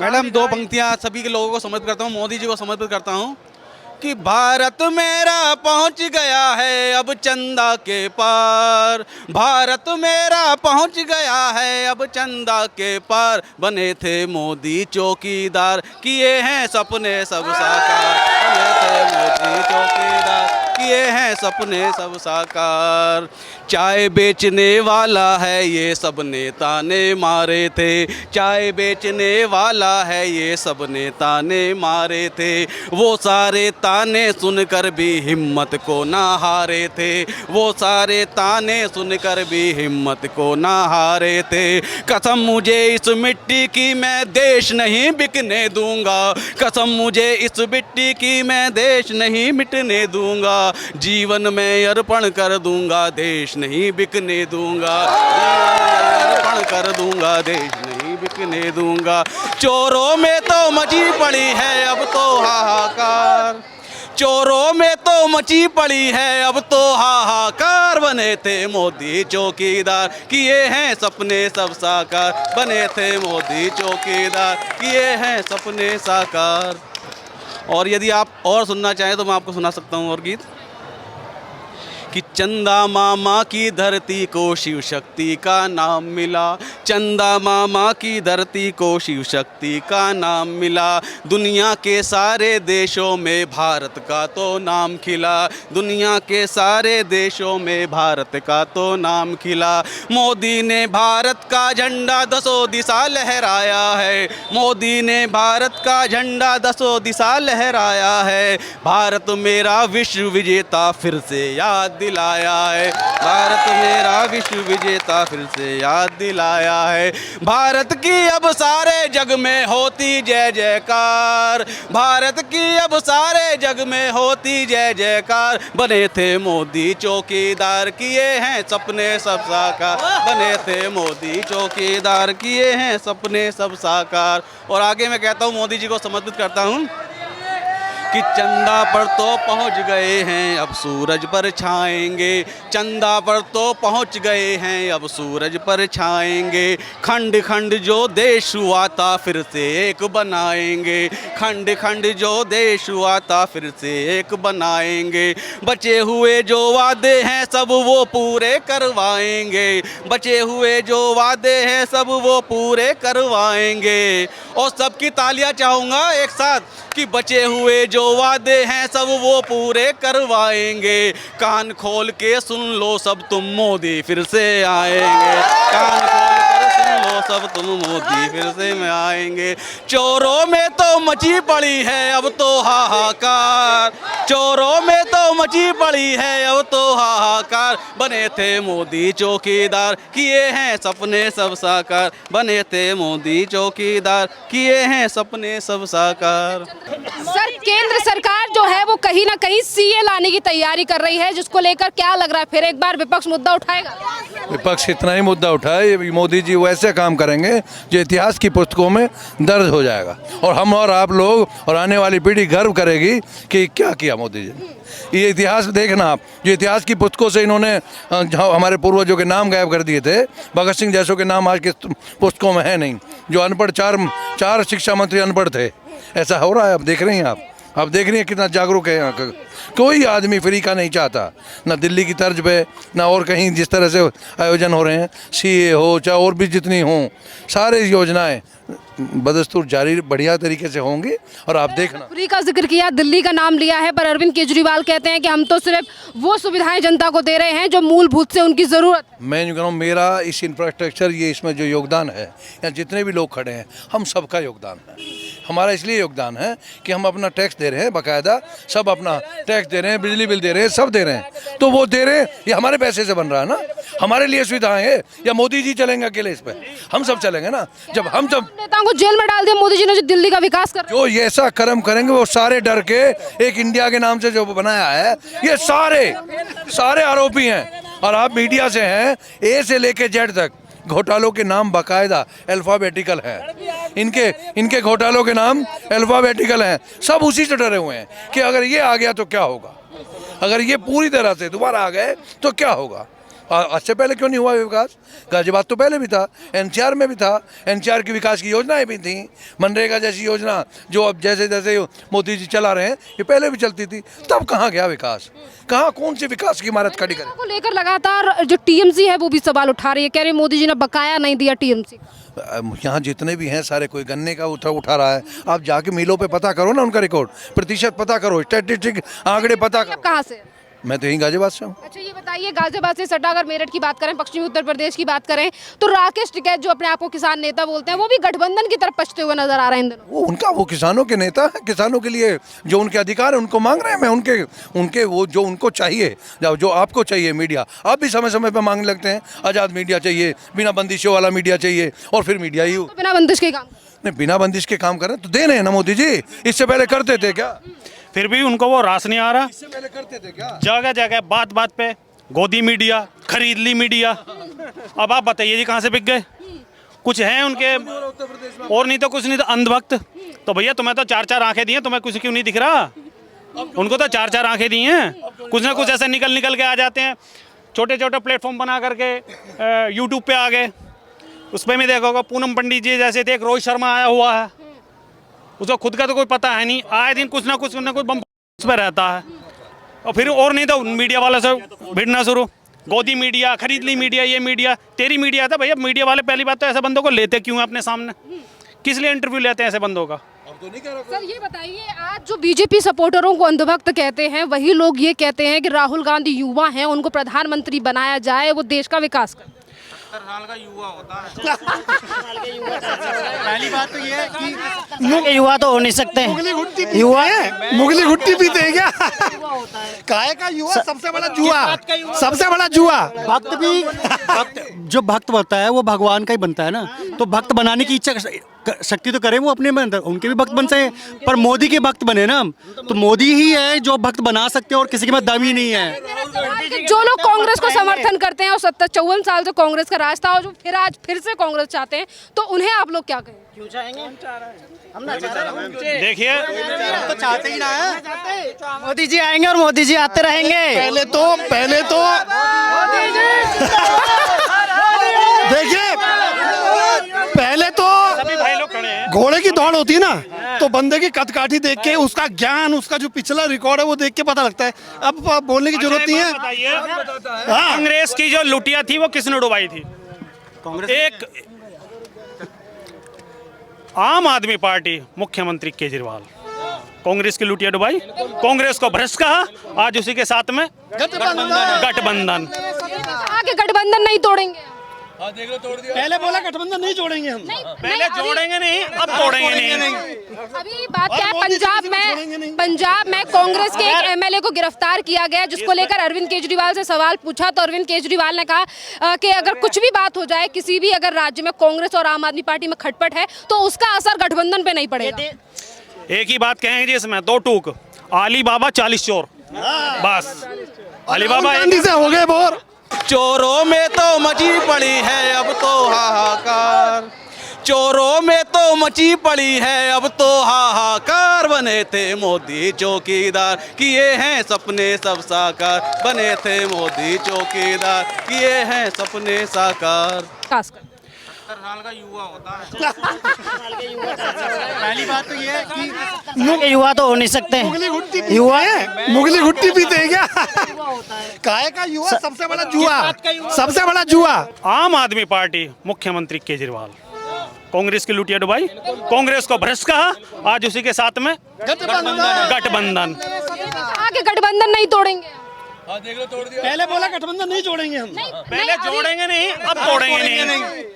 Madam दो पंक्तियां सभी के लोगों को समर्पित करता हूँ, मोदी जी को समर्पित करता हूँ कि भारत मेरा पहुंच गया है अब चंदा के पार, भारत मेरा पहुंच गया है अब चंदा के पार, बने थे मोदी चौकीदार किए हैं सपने सब साकार, बने थे मोदी चौकीदार किए हैं सपने सब साकार। चाय बेचने वाला है ये सब नेता ने मारे थे, चाय बेचने वाला है ये सब नेता ने मारे थे, वो सारे ताने सुनकर भी हिम्मत को ना हारे थे, वो सारे ताने सुनकर भी हिम्मत को ना हारे थे। कसम मुझे इस मिट्टी की मैं देश नहीं बिकने दूंगा, कसम मुझे इस मिट्टी की मैं देश नहीं मिटने दूंगा, जीवन में अर्पण कर दूंगा देश नहीं बिकने दूंगा, अर्पण कर दूंगा देश नहीं बिकने दूंगा। चोरों में तो मची पड़ी है अब तो हाहाकार, चोरों में तो मची पड़ी है अब तो हाहाकार, बने थे मोदी चौकीदार किए हैं सपने सब साकार, बने थे मोदी चौकीदार किए हैं सपने साकार। और यदि आप और सुनना चाहें तो मैं आपको सुना सकता हूँ और गीत कि चंदा मामा की धरती को शिव शक्ति का नाम मिला, चंदा मामा की धरती को शिव शक्ति का नाम मिला, दुनिया के सारे देशों में भारत का तो नाम खिला, दुनिया के सारे देशों में भारत का तो नाम खिला। मोदी ने भारत का झंडा दसों दिशा लहराया है, मोदी ने भारत का झंडा दसों दिशा लहराया है, भारत मेरा विश्व विजेता फिर से याद दिलाया है, भारत मेरा विश्व विजेता फिर से याद दिलाया है। भारत की अब सारे जग में होती जय जयकार, भारत की अब सारे जग में होती जय जयकार, बने थे मोदी चौकीदार किए हैं सपने सब साकार, बने थे मोदी चौकीदार किए हैं सपने सब साकार। और आगे मैं कहता हूँ मोदी जी को समर्पित करता हूँ कि चंदा पर तो पहुंच गए हैं अब सूरज पर छाएंगे, चंदा पर तो पहुंच गए हैं अब सूरज पर छाएंगे, खंड खंड जो देश हुआ था फिर से एक बनाएंगे, खंड खंड जो देश हुआ था फिर से एक बनाएंगे, बचे हुए जो वादे हैं सब वो पूरे करवाएंगे, बचे हुए जो वादे हैं सब वो पूरे करवाएंगे। और सबकी तालियां चाहूँगा एक साथ कि बचे हुए जो वादे हैं सब वो पूरे करवाएंगे, कान खोल के सुन लो सब तुम मोदी फिर से आएंगे, कान खोल कर सुन लो सब तुम मोदी फिर से में आएंगे। चोरों में तो मची पड़ी है अब तो हाहाकार, चोरों में तो मची पड़ी है अब तो हाहाकार, बने थे मोदी चौकीदार किए हैं सपने सब साकार, बने थे मोदी चौकीदार किए हैं सपने सब साकार। सर केंद्र सरकार जो है वो कहीं ना कहीं सीए लाने की तैयारी कर रही है, जिसको लेकर क्या लग रहा है फिर एक बार विपक्ष मुद्दा उठाएगा? विपक्ष इतना ही मुद्दा उठाए, मोदी जी वैसे काम करेंगे जो इतिहास की पुस्तकों में दर्ज हो जाएगा, और हम और आप लोग और आने वाली पीढ़ी गर्व करेगी कि क्या किया मोदी जी ने। ये इतिहास देखना आप, जो इतिहास की पुस्तकों से इन्होंने हमारे पूर्वजों के नाम गायब कर दिए थे, भगत सिंह जैसों के नाम आज की पुस्तकों में है नहीं, जो अनपढ़ चार शिक्षा मंत्री अनपढ़ थे, ऐसा हो रहा है। अब देख रहे हैं आप देख रही हैं कितना जागरूक है यहाँ का। कोई आदमी फ्री का नहीं चाहता, ना दिल्ली की तर्ज पे ना और कहीं जिस तरह से आयोजन हो रहे हैं, सीए हो चाहे और भी जितनी हों, सारे योजनाएं बदस्तूर जारी बढ़िया तरीके से होंगी। और आप देखना, फ्री का जिक्र किया, दिल्ली का नाम लिया है, पर अरविंद केजरीवाल कहते हैं कि हम तो सिर्फ वो सुविधाएं जनता को दे रहे हैं जो मूलभूत से उनकी जरूरत। मैं जो कह रहा हूँ, मेरा इस इंफ्रास्ट्रक्चर ये इसमें जो योगदान है, या जितने भी लोग खड़े हैं, हम सबका योगदान है। हमारा इसलिए योगदान है कि हम अपना टैक्स दे रहे हैं, बाकायदा सब अपना टैक्स दे रहे हैं, बिजली बिल दे रहे हैं, सब दे रहे हैं, तो वो दे रहे हैं, ये हमारे पैसे से बन रहा है ना, हमारे लिए सुविधाएं है। या मोदी जी चलेंगे अकेले इस पे? हम सब चलेंगे ना। जब हम सब नेताओं को जेल में डाल दिया मोदी जी ने जो दिल्ली का विकास कर, जो ये ऐसा कर्म करेंगे वो सारे डर के, एक इंडिया के नाम से जो बनाया है, ये सारे आरोपी हैं। और आप मीडिया से हैं, ए से लेके जेड तक घोटालों के नाम बाकायदा अल्फाबेटिकल हैं, इनके घोटालों के नाम अल्फाबेटिकल हैं। सब उसी से डरे हुए हैं कि अगर ये आ गया तो क्या होगा, अगर ये पूरी तरह से दोबारा आ गए तो क्या होगा। आज से पहले क्यों नहीं हुआ विकास? गाजियाबाद तो पहले भी था, एनसीआर में भी था, एनसीआर की विकास की योजनाएं भी थी, मनरेगा जैसी योजना जो अब जैसे जैसे मोदी जी चला रहे हैं ये पहले भी चलती थी। तब कहाँ गया विकास? कहाँ कौन सी विकास की इमारत खड़ी करें? को लेकर लगातार जो टीएमसी है वो भी सवाल उठा रही है, कह रहे मोदी जी ने बकाया नहीं दिया टीएमसी। यहाँ जितने भी हैं सारे, कोई गन्ने का उठा रहा है, आप जाके मिलों पे पता करो ना, उनका रिकॉर्ड प्रतिशत पता करो, स्टैटिस्टिक आंकड़े पता करो। कहाँ से? मैं तो यहीं गाजियाबाद से हूँ। अच्छा ये बताइए, गाजियाबाद से सटा अगर मेरठ की बात करें, पश्चिमी उत्तर प्रदेश की बात करें, तो राकेश टिकैत जो अपने आप को किसान नेता बोलते हैं वो भी गठबंधन की तरफ पछते हुए नजर आ रहे हैं इन दिनों। वो किसानों के नेता है, किसानों के लिए जो उनके अधिकार है उनको मांग रहे हैं। मैं उनके वो जो उनको चाहिए, जो आपको चाहिए मीडिया, आप भी समय समय पर मांगने लगते हैं, आज़ाद मीडिया चाहिए, बिना बंदिशों वाला मीडिया चाहिए, और फिर मीडिया ही तो बिना बंदिश के काम नहीं, बिना बंदिश के काम कर रहे हैं तो दे रहे हैं ना मोदी जी। इससे पहले करते थे क्या? फिर भी उनको वो रास नहीं आ रहा। इससे पहले करते थे क्या? जगह जगह बात बात पे गोदी मीडिया, खरीद ली मीडिया। अब आप बताइए जी कहाँ से बिक गए? कुछ हैं उनके, और नहीं तो कुछ नहीं तो अंधभक्त। तो भैया तुम्हें तो 4-4 आंखें दी हैं, तुम्हें कुछ क्यों नहीं दिख रहा? उनको तो 4-4 आंखें दी हैं, कुछ ना कुछ ऐसे निकल के आ जाते हैं। छोटे छोटे प्लेटफॉर्म बना करके यूट्यूब पे आ गए, उस पर भी देखोगे पूनम पंडित जी जैसे थे, एक रोहित शर्मा आया हुआ है, उसको खुद का तो कोई पता है नहीं, आए दिन कुछ ना कुछ बम उस पर रहता है। और फिर और नहीं तो मीडिया वाले से भिड़ना शुरू, गोदी मीडिया, खरीद ली मीडिया, ये मीडिया तेरी मीडिया था। भैया मीडिया वाले पहली बात तो ऐसे बंदों को लेते क्यों हैं अपने सामने? किस लिए इंटरव्यू लेते हैं ऐसे बंदों का? सर ये बताइए, आज जो बीजेपी सपोर्टरों को अंधभक्त कहते हैं वही लोग ये कहते हैं कि राहुल गांधी युवा हैं, उनको प्रधानमंत्री बनाया जाए, वो देश का विकास करें। 70 साल का युवा होता है। पहली बात तो ये है कि के युवा तो हो नहीं सकते। युवा है, मुगली घुट्टी पीते हैं क्या? काहे का युवा? सबसे बड़ा जुआ, सबसे बड़ा जुआ। भक्त भी जो भक्त बनता है वो भगवान का ही बनता है ना, तो भक्त बनाने की इच्छा शक्ति तो करें वो अपने में, उनके भी भक्त बन सके। पर मोदी के भक्त बने ना हम, तो मोदी ही है जो भक्त बना सकते हैं और किसी के पास दम ही नहीं है। जो लोग कांग्रेस को समर्थन करते हैं और 54 साल से कांग्रेस का राज था और जो आज फिर से कांग्रेस चाहते हैं, तो उन्हें आप लोग क्या कहें? क्यों चाहेंगे? हम ना देखिए तो चाहते ही ना है। मोदी जी आएंगे और मोदी जी आते रहेंगे। पहले तो देखिए, पहले तो सभी भाई लोग खड़े हैं। घोड़े की दौड़ होती है ना, तो बंदे की कदकाठी देख के, उसका ज्ञान, उसका जो पिछला रिकॉर्ड है वो देख के पता लगता है। अब बोलने की जरूरत नहीं है। बताइए, हाँ, कांग्रेस की जो लुटिया थी वो किसने डुबाई थी? एक आम आदमी पार्टी, मुख्यमंत्री केजरीवाल, कांग्रेस की लुटिया डुबाई, कांग्रेस को भ्रष्ट कहा, आज उसी के साथ में गठबंधन। आगे गठबंधन नहीं तोड़ेंगे। पहले बोला गठबंधन नहीं जोड़ेंगे हम, पहले जोड़ेंगे नहीं, अब तोड़ेंगे नहीं। अभी बात क्या है, पंजाब में कांग्रेस के एक एमएलए को गिरफ्तार किया गया, जिसको लेकर अरविंद केजरीवाल से सवाल पूछा, तो अरविंद केजरीवाल ने कहा कि अगर कुछ भी बात हो जाए, किसी भी अगर राज्य में कांग्रेस और आम आदमी पार्टी में खटपट है, तो उसका असर गठबंधन पे नहीं पड़ेगा। एक ही बात कहेंगे जी इसमें, 2 टूक, अली बाबा 40 चोर, बस अली बाबा गांधी से हो गए बोर। चोरों में तो मची पड़ी है अब तो हाहाकार, चोरों में तो मची पड़ी है अब तो हाहाकार। बने थे मोदी चौकीदार, किए हैं सपने सब साकार, बने थे मोदी चौकीदार, किए हैं सपने साकार। 70 साल का युवा होता है। पहली बात तो ये है कि के युवा तो हो नहीं सकते। युवा है, मुगली घुट्टी पीते हैं क्या? काहे का युवा? सबसे बड़ा जुआ, सबसे बड़ा जुआ। आम आदमी पार्टी, मुख्यमंत्री केजरीवाल, कांग्रेस की लुटिया डुबाई, कांग्रेस को भ्रष्ट कहा, आज उसी के साथ में गठबंधन। आगे गठबंधन नहीं तोड़ेंगे। पहले बोला गठबंधन नहीं जोड़ेंगे हम, पहले जोड़ेंगे नहीं, अब तोड़ेंगे नहीं।